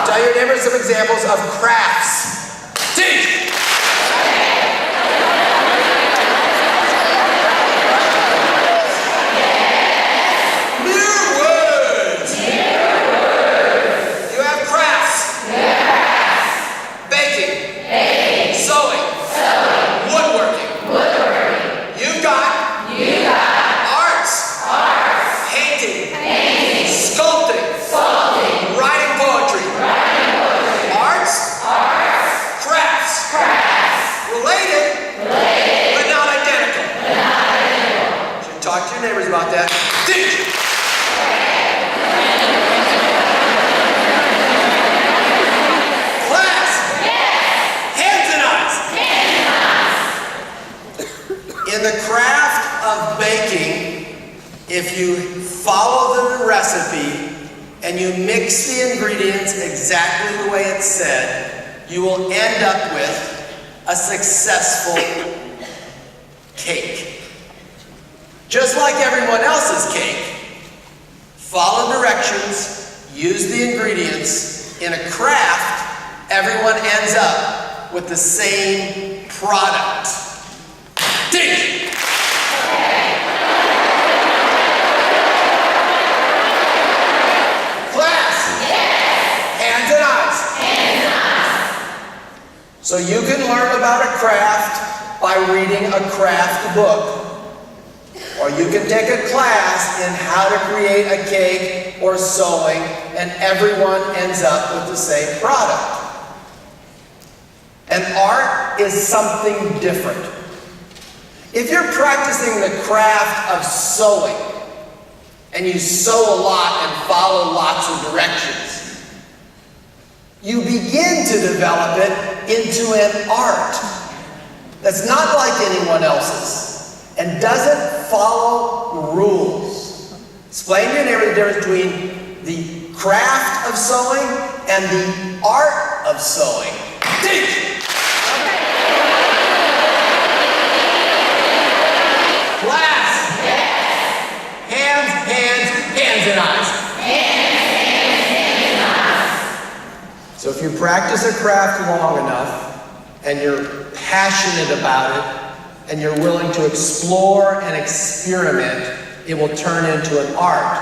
Tell your neighbors some examples of crafts. Teach! Talk to your neighbors about that. Teach! Class! Yes! Hands and eyes! In the craft of baking, if you follow the recipe and you mix the ingredients exactly the way it's said, you will end up with a successful cake. Just like everyone else's cake, follow directions, use the ingredients. In a craft, everyone ends up with the same product. Teach! Class! Hands and eyes. So you can learn about a craft by reading a craft book. Or you can take a class in how to create a cake or sewing, and everyone ends up with the same product. And art is something different. If you're practicing the craft of sewing, and you sew a lot and follow lots of directions, you begin to develop it into an art that's not like anyone else's and doesn't follow rules. Explain to your neighbor the difference between the craft of sewing and the art of sewing. Teach! Class! Hands and eyes. So if you practice a craft long enough and you're passionate about it, and you're willing to explore and experiment, it will turn into an art.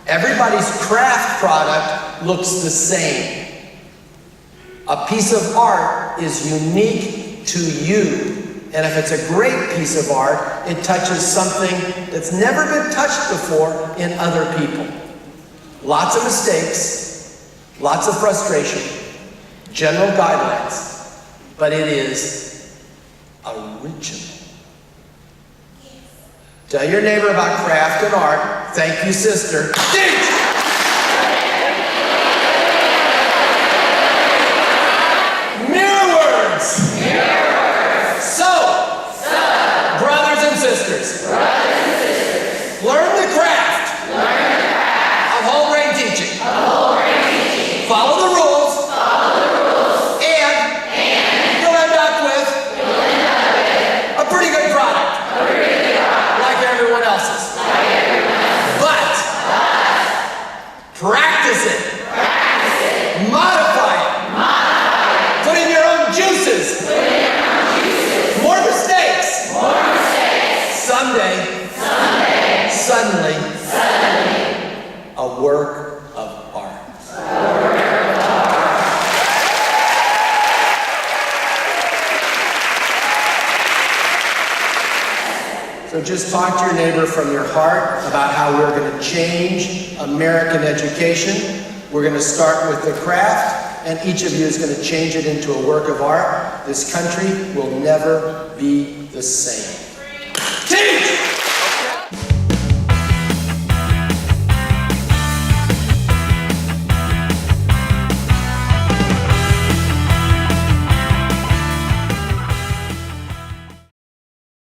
Everybody's craft product looks the same. A piece of art is unique to you. And if it's a great piece of art, it touches something that's never been touched before in other people. Lots of mistakes, lots of frustration, general guidelines, but it is original. Tell your neighbor about craft and art. Thank you, sister. Teach! Mirror words. So, brothers and sisters. Learn the craft of whole grain teaching. Follow the rules. Pretty good product. Like everyone else's. But practice it. Modify it. Put in your own juices. More mistakes. Someday, suddenly, a work of art. So just talk to your neighbor from your heart about how we're going to change American education. We're going to start with the craft, and each of you is going to change it into a work of art. This country will never be the same.